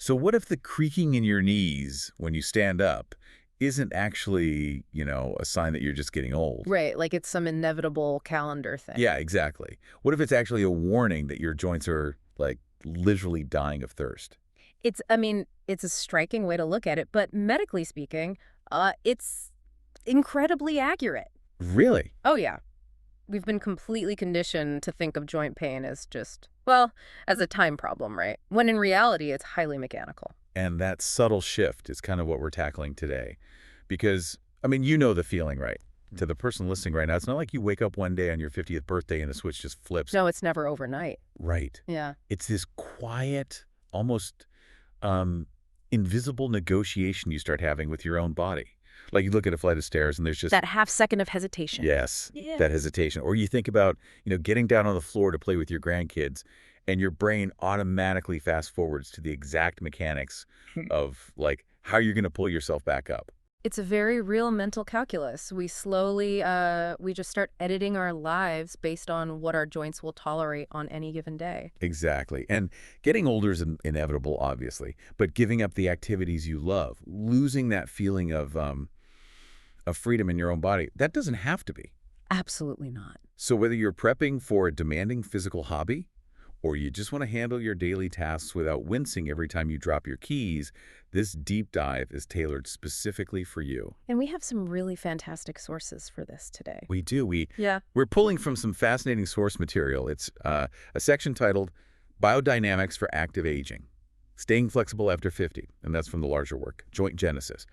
So what if the creaking in your knees when you stand up isn't actually, a sign that you're just getting old? Right, like it's some inevitable calendar thing. Yeah, exactly. What if it's actually a warning that your joints are, like, literally dying of thirst? It's a striking way to look at it, but medically speaking, it's incredibly accurate. Really? Oh, yeah. We've been completely conditioned to think of joint pain as just, well, as a time problem, right? When in reality, it's highly mechanical. And that subtle shift is kind of what we're tackling today. Because, you know the feeling, right? To the person listening right now, it's not like you wake up one day on your 50th birthday and the switch just flips. No, it's never overnight. Right. Yeah. It's this quiet, almost um, invisible negotiation you start having with your own body. Like you look at a flight of stairs and there's just, That half second of hesitation. yes, Yeah. that hesitation. Or you think about, getting down on the floor to play with your grandkids and your brain automatically fast forwards to the exact mechanics of like how you're going to pull yourself back up. It's a very real mental calculus. We just start editing our lives based on what our joints will tolerate on any given day. Exactly. And getting older is inevitable, obviously, but giving up the activities you love, losing that feeling of freedom in your own body, that doesn't have to be. Absolutely not. So whether you're prepping for a demanding physical hobby or you just want to handle your daily tasks without wincing every time you drop your keys, this deep dive is tailored specifically for you. And we have some really fantastic sources for this today. We do. Yeah. We're pulling from some fascinating source material. It's a section titled Biodynamics for Active Aging, Staying Flexible After 50, and that's from the larger work, Joint Genesis,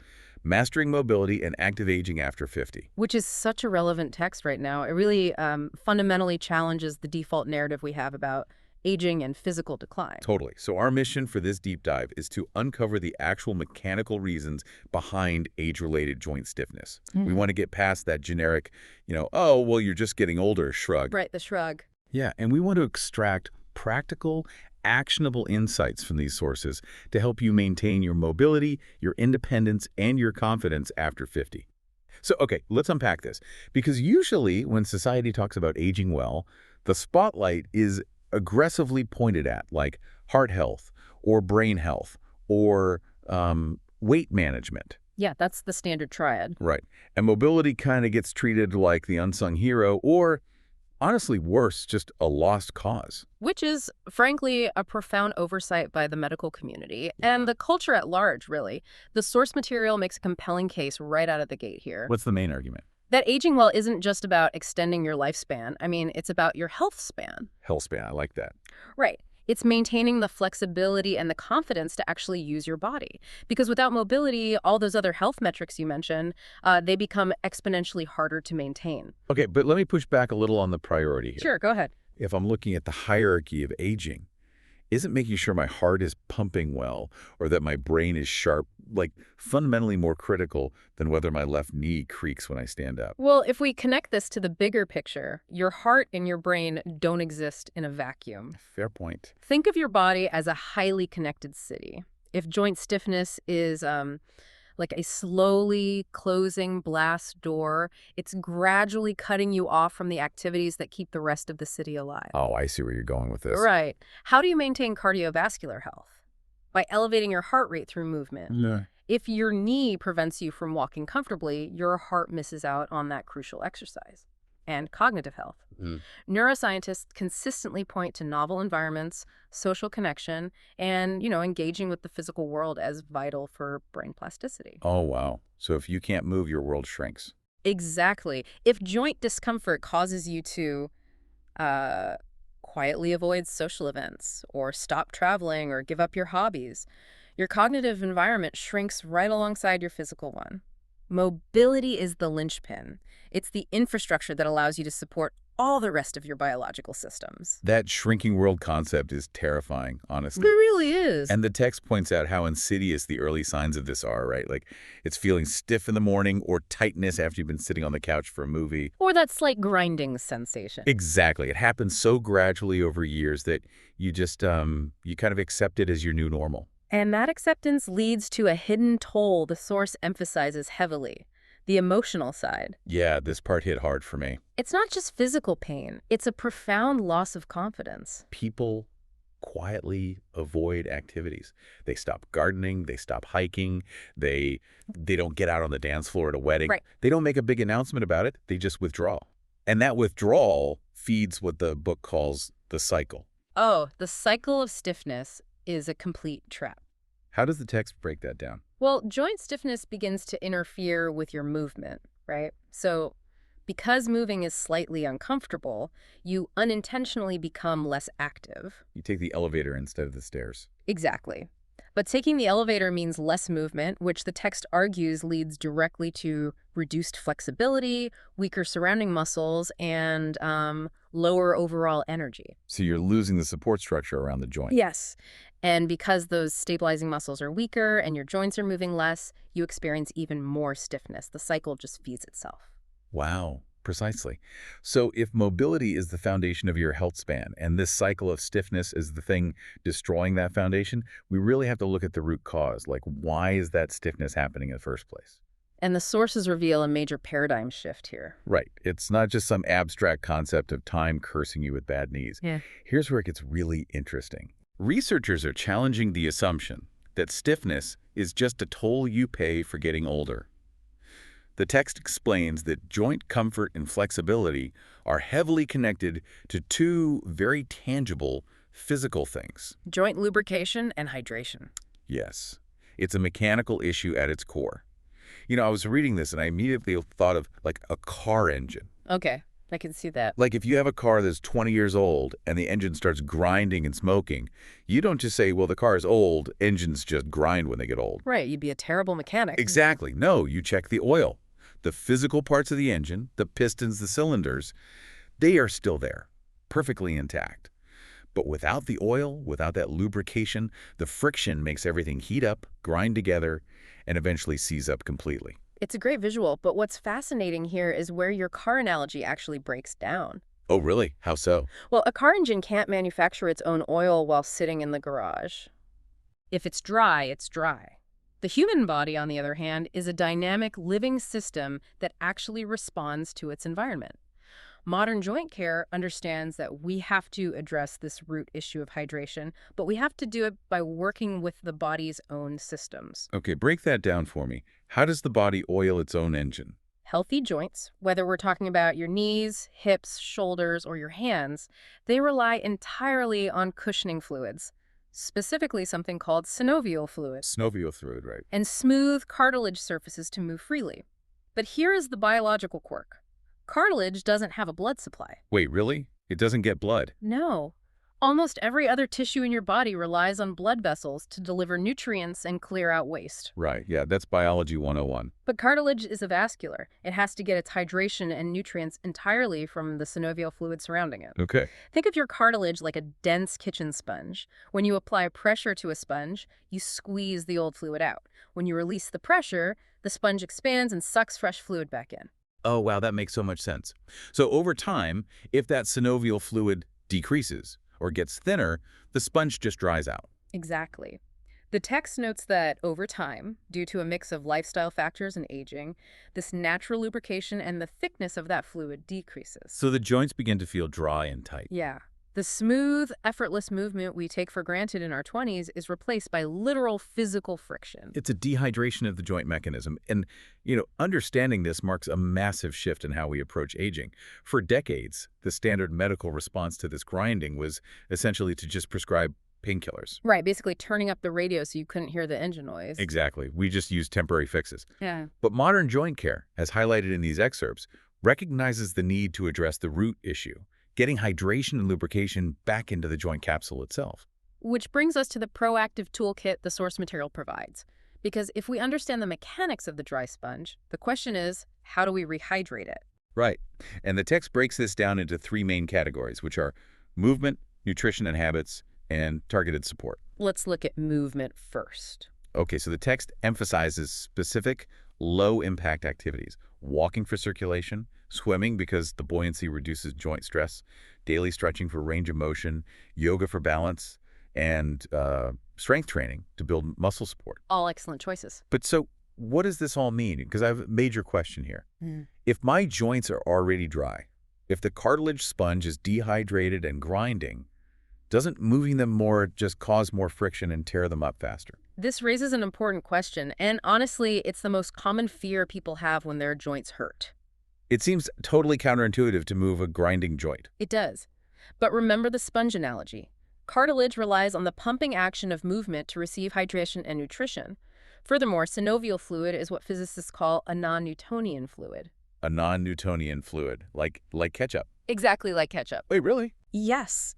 Mastering Mobility and Active Aging After 50. Which is such a relevant text right now. It really fundamentally challenges the default narrative we have about aging and physical decline. Totally. So our mission for this deep dive is to uncover the actual mechanical reasons behind age-related joint stiffness. We want to get past that generic, oh, well, you're just getting older shrug. Right, the shrug. Yeah, and we want to extract practical, actionable insights from these sources to help you maintain your mobility, your independence, and your confidence after 50. So, okay, let's unpack this. Because usually when society talks about aging well, the spotlight is aggressively pointed at, like heart health or brain health or weight management. Yeah, that's the standard triad. Right. And mobility kind of gets treated like the unsung hero or, honestly worse, just a lost cause. Which is, frankly, a profound oversight by the medical community and the culture at large, really. The source material makes a compelling case right out of the gate here. What's the main argument? That aging well isn't just about extending your lifespan. It's about your health span. Health span, I like that. Right. It's maintaining the flexibility and the confidence to actually use your body. Because without mobility, all those other health metrics you mentioned, they become exponentially harder to maintain. Okay, but let me push back a little on the priority here. Sure, go ahead. If I'm looking at the hierarchy of aging, isn't making sure my heart is pumping well or that my brain is sharp, like fundamentally more critical than whether my left knee creaks when I stand up? Well, if we connect this to the bigger picture, your heart and your brain don't exist in a vacuum. Fair point. Think of your body as a highly connected city. If joint stiffness is like a slowly closing blast door, it's gradually cutting you off from the activities that keep the rest of the city alive. Oh, I see where you're going with this. Right. How do you maintain cardiovascular health? By elevating your heart rate through movement. Yeah. If your knee prevents you from walking comfortably, your heart misses out on that crucial exercise. And cognitive health. Neuroscientists consistently point to novel environments, social connection, and, engaging with the physical world as vital for brain plasticity. Oh, wow. So if you can't move, your world shrinks. Exactly. If joint discomfort causes you to quietly avoid social events or stop traveling or give up your hobbies, your cognitive environment shrinks right alongside your physical one. Mobility is the linchpin. It's the infrastructure that allows you to support all the rest of your biological systems. That shrinking world concept is terrifying, honestly. It really is. And the text points out how insidious the early signs of this are, right? Like it's feeling stiff in the morning or tightness after you've been sitting on the couch for a movie. Or that slight grinding sensation. Exactly. It happens so gradually over years that you just, you kind of accept it as your new normal. And that acceptance leads to a hidden toll the source emphasizes heavily, the emotional side. Yeah, this part hit hard for me. It's not just physical pain. It's a profound loss of confidence. People quietly avoid activities. They stop gardening, they stop hiking, they don't get out on the dance floor at a wedding. Right. They don't make a big announcement about it, they just withdraw. And that withdrawal feeds what the book calls the cycle. Oh, the cycle of stiffness is a complete trap. How does the text break that down? Well, joint stiffness begins to interfere with your movement, right? So because moving is slightly uncomfortable, you unintentionally become less active. You take the elevator instead of the stairs. Exactly. But taking the elevator means less movement, which the text argues leads directly to reduced flexibility, weaker surrounding muscles, and lower overall energy. So you're losing the support structure around the joint. Yes. And because those stabilizing muscles are weaker and your joints are moving less, you experience even more stiffness. The cycle just feeds itself. Wow, precisely. So if mobility is the foundation of your health span and this cycle of stiffness is the thing destroying that foundation, we really have to look at the root cause. Like, why is that stiffness happening in the first place? And the sources reveal a major paradigm shift here. Right. It's not just some abstract concept of time cursing you with bad knees. Yeah. Here's where it gets really interesting. Researchers are challenging the assumption that stiffness is just a toll you pay for getting older. The text explains that joint comfort and flexibility are heavily connected to two very tangible physical things. Joint lubrication and hydration. Yes, it's a mechanical issue at its core. You know, I was reading this and I immediately thought of like a car engine. Okay, I can see that. Like if you have a car that's 20 years old and the engine starts grinding and smoking, you don't just say, well, the car is old, engines just grind when they get old. Right, you'd be a terrible mechanic. Exactly. No, you check the oil. The physical parts of the engine, the pistons, the cylinders, they are still there, perfectly intact. But without the oil, without that lubrication, the friction makes everything heat up, grind together, and eventually seize up completely. It's a great visual, but what's fascinating here is where your car analogy actually breaks down. Oh, really? How so? Well, a car engine can't manufacture its own oil while sitting in the garage. If it's dry, it's dry. The human body, on the other hand, is a dynamic living system that actually responds to its environment. Modern joint care understands that we have to address this root issue of hydration, but we have to do it by working with the body's own systems. Okay, break that down for me. How does the body oil its own engine? Healthy joints, whether we're talking about your knees, hips, shoulders, or your hands, they rely entirely on cushioning fluids, specifically something called synovial fluid, Synovial fluid, right? and smooth cartilage surfaces to move freely. But here is the biological quirk. Cartilage doesn't have a blood supply. Wait, really? It doesn't get blood? No. Almost every other tissue in your body relies on blood vessels to deliver nutrients and clear out waste. Right, yeah, that's biology 101. But cartilage is avascular. It has to get its hydration and nutrients entirely from the synovial fluid surrounding it. Okay. Think of your cartilage like a dense kitchen sponge. When you apply pressure to a sponge, you squeeze the old fluid out. When you release the pressure, the sponge expands and sucks fresh fluid back in. Oh, wow, that makes so much sense. So over time, if that synovial fluid decreases or gets thinner, the sponge just dries out. Exactly. The text notes that over time, due to a mix of lifestyle factors and aging, this natural lubrication and the thickness of that fluid decreases. So the joints begin to feel dry and tight. Yeah. The smooth, effortless movement we take for granted in our 20s is replaced by literal physical friction. It's a dehydration of the joint mechanism. And, understanding this marks a massive shift in how we approach aging. For decades, the standard medical response to this grinding was essentially to just prescribe painkillers. Right, basically turning up the radio so you couldn't hear the engine noise. Exactly. We just use temporary fixes. Yeah. But modern joint care, as highlighted in these excerpts, recognizes the need to address the root issue, getting hydration and lubrication back into the joint capsule itself. Which brings us to the proactive toolkit the source material provides. Because if we understand the mechanics of the dry sponge, the question is, how do we rehydrate it? Right. And the text breaks this down into three main categories, which are movement, nutrition and habits, and targeted support. Let's look at movement first. Okay, so the text emphasizes specific, low-impact activities. Walking for circulation, swimming because the buoyancy reduces joint stress, daily stretching for range of motion, yoga for balance, and strength training to build muscle support. All excellent choices. But so what does this all mean? Because I have a major question here. If my joints are already dry, if the cartilage sponge is dehydrated and grinding, Doesn't moving them more just cause more friction and tear them up faster? This raises an important question, and honestly, it's the most common fear people have when their joints hurt. It seems totally counterintuitive to move a grinding joint. It does. But remember the sponge analogy. Cartilage relies on the pumping action of movement to receive hydration and nutrition. Furthermore, synovial fluid is what physicists call a non-Newtonian fluid. A non-Newtonian fluid, like ketchup. Exactly like ketchup. Wait, really? Yes.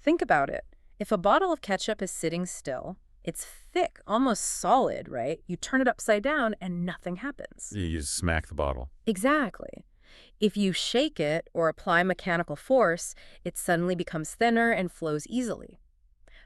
Think about it. If a bottle of ketchup is sitting still, it's thick, almost solid, right? You turn it upside down and nothing happens. You just smack the bottle. Exactly. If you shake it or apply mechanical force, it suddenly becomes thinner and flows easily.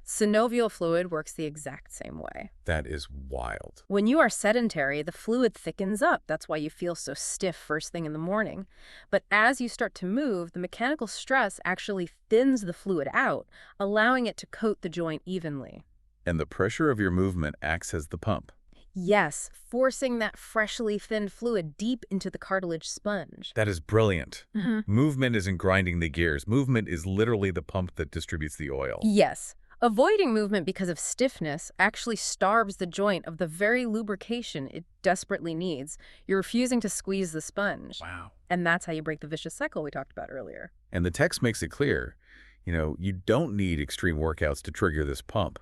Synovial fluid works the exact same way. That is wild. When you are sedentary, the fluid thickens up. That's why you feel so stiff first thing in the morning. But as you start to move, the mechanical stress actually thins the fluid out, allowing it to coat the joint evenly. And the pressure of your movement acts as the pump. Yes, forcing that freshly thinned fluid deep into the cartilage sponge. That is brilliant. Mm-hmm. Movement isn't grinding the gears. Movement is literally the pump that distributes the oil. Yes. Avoiding movement because of stiffness actually starves the joint of the very lubrication it desperately needs. You're refusing to squeeze the sponge. Wow. And that's how you break the vicious cycle we talked about earlier. And the text makes it clear, you don't need extreme workouts to trigger this pump.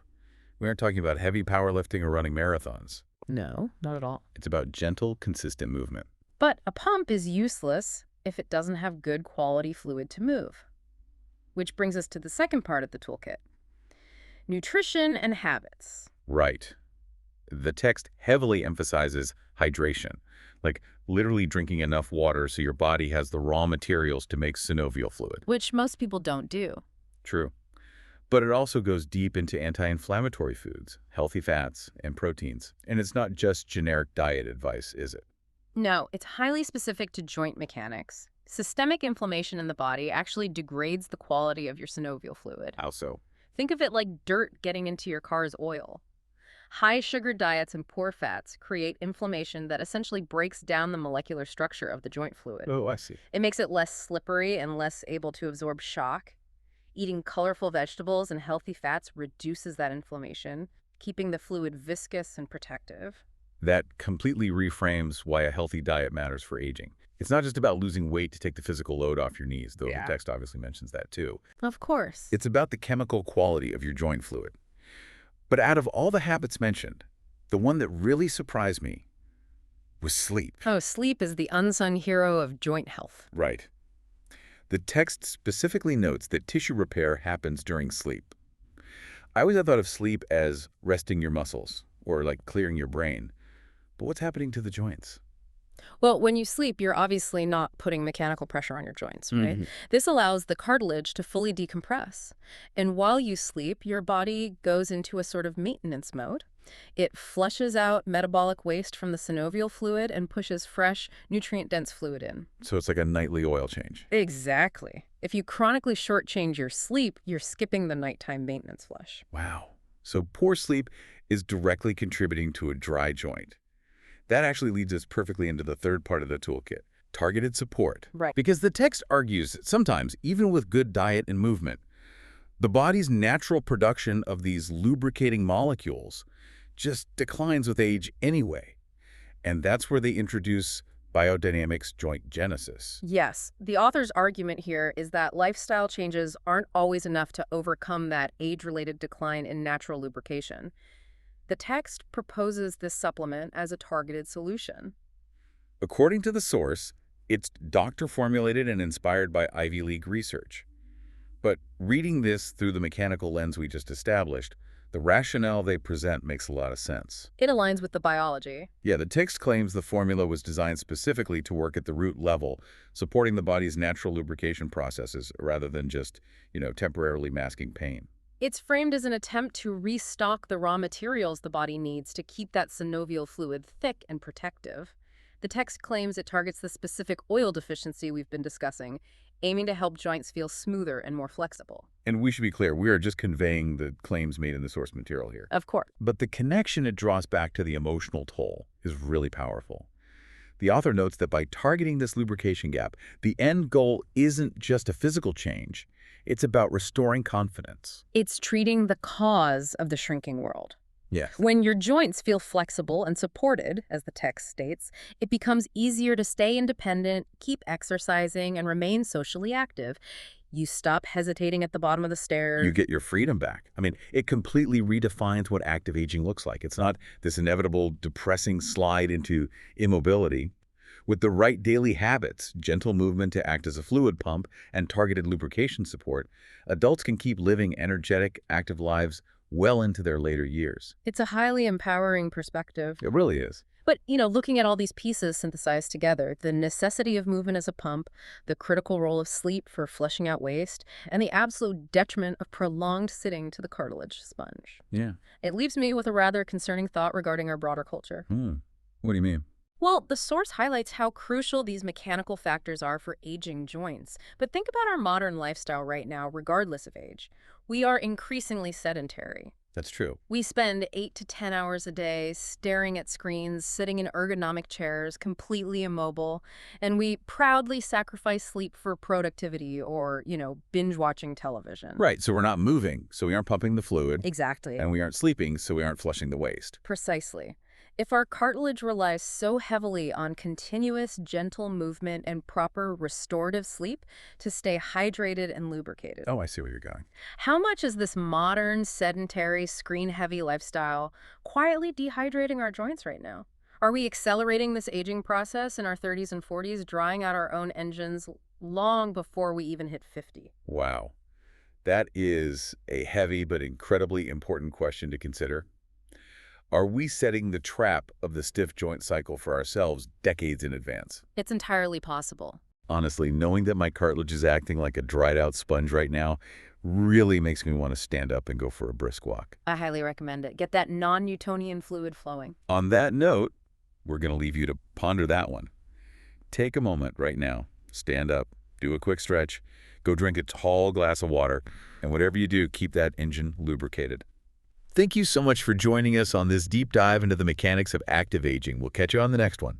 We aren't talking about heavy powerlifting or running marathons. No, not at all. It's about gentle, consistent movement. But a pump is useless if it doesn't have good quality fluid to move. Which brings us to the second part of the toolkit. Nutrition and habits. Right. The text heavily emphasizes hydration, like literally drinking enough water so your body has the raw materials to make synovial fluid. Which most people don't do. True. But it also goes deep into anti-inflammatory foods, healthy fats, and proteins. And it's not just generic diet advice, is it? No, it's highly specific to joint mechanics. Systemic inflammation in the body actually degrades the quality of your synovial fluid. How so? Think of it like dirt getting into your car's oil. High sugar diets and poor fats create inflammation that essentially breaks down the molecular structure of the joint fluid. Oh, I see. It makes it less slippery and less able to absorb shock. Eating colorful vegetables and healthy fats reduces that inflammation, keeping the fluid viscous and protective. That completely reframes why a healthy diet matters for aging. It's not just about losing weight to take the physical load off your knees, though the text obviously mentions that too. Of course. It's about the chemical quality of your joint fluid. But out of all the habits mentioned, the one that really surprised me was sleep. Oh, sleep is the unsung hero of joint health. Right. The text specifically notes that tissue repair happens during sleep. I always thought of sleep as resting your muscles or like clearing your brain. But what's happening to the joints? Well, when you sleep, you're obviously not putting mechanical pressure on your joints, right? Mm-hmm. This allows the cartilage to fully decompress. And while you sleep, your body goes into a sort of maintenance mode. It flushes out metabolic waste from the synovial fluid and pushes fresh, nutrient-dense fluid in. So it's like a nightly oil change. Exactly. If you chronically shortchange your sleep, you're skipping the nighttime maintenance flush. Wow. So poor sleep is directly contributing to a dry joint. That actually leads us perfectly into the third part of the toolkit, targeted support. Right. Because the text argues that sometimes, even with good diet and movement, the body's natural production of these lubricating molecules just declines with age anyway. And that's where they introduce Biodynamix joint genesis. Yes. The author's argument here is that lifestyle changes aren't always enough to overcome that age-related decline in natural lubrication. The text proposes this supplement as a targeted solution. According to the source, it's doctor-formulated and inspired by Ivy League research. But reading this through the mechanical lens we just established, the rationale they present makes a lot of sense. It aligns with the biology. Yeah, the text claims the formula was designed specifically to work at the root level, supporting the body's natural lubrication processes rather than just, temporarily masking pain. It's framed as an attempt to restock the raw materials the body needs to keep that synovial fluid thick and protective. The text claims it targets the specific oil deficiency we've been discussing, aiming to help joints feel smoother and more flexible. And we should be clear, we are just conveying the claims made in the source material here. Of course. But the connection it draws back to the emotional toll is really powerful. The author notes that by targeting this lubrication gap, the end goal isn't just a physical change, It's about restoring confidence. It's treating the cause of the shrinking world. Yes. When your joints feel flexible and supported, as the text states, it becomes easier to stay independent, keep exercising, and remain socially active. You stop hesitating at the bottom of the stairs. You get your freedom back. I mean, it completely redefines what active aging looks like. It's not this inevitable, depressing slide into immobility. With the right daily habits, gentle movement to act as a fluid pump, and targeted lubrication support, adults can keep living energetic, active lives well into their later years. It's a highly empowering perspective. It really is. But, looking at all these pieces synthesized together, the necessity of movement as a pump, the critical role of sleep for flushing out waste, and the absolute detriment of prolonged sitting to the cartilage sponge. Yeah. It leaves me with a rather concerning thought regarding our broader culture. What do you mean? Well, the source highlights how crucial these mechanical factors are for aging joints. But think about our modern lifestyle right now, regardless of age. We are increasingly sedentary. That's true. We spend 8 to 10 hours a day staring at screens, sitting in ergonomic chairs, completely immobile, and we proudly sacrifice sleep for productivity or, binge watching television. Right, so we're not moving, so we aren't pumping the fluid. Exactly. And we aren't sleeping, so we aren't flushing the waste. Precisely. If our cartilage relies so heavily on continuous, gentle movement and proper restorative sleep to stay hydrated and lubricated, Oh, I see where you're going. how much is this modern, sedentary, screen-heavy lifestyle quietly dehydrating our joints right now? Are we accelerating this aging process in our 30s and 40s, drying out our own engines long before we even hit 50? Wow. That is a heavy but incredibly important question to consider. Are we setting the trap of the stiff joint cycle for ourselves decades in advance? It's entirely possible. Honestly, knowing that my cartilage is acting like a dried-out sponge right now really makes me want to stand up and go for a brisk walk. I highly recommend it. Get that non-Newtonian fluid flowing. On that note, we're going to leave you to ponder that one. Take a moment right now, stand up, do a quick stretch, go drink a tall glass of water, and whatever you do, keep that engine lubricated. Thank you so much for joining us on this deep dive into the mechanics of active aging. We'll catch you on the next one.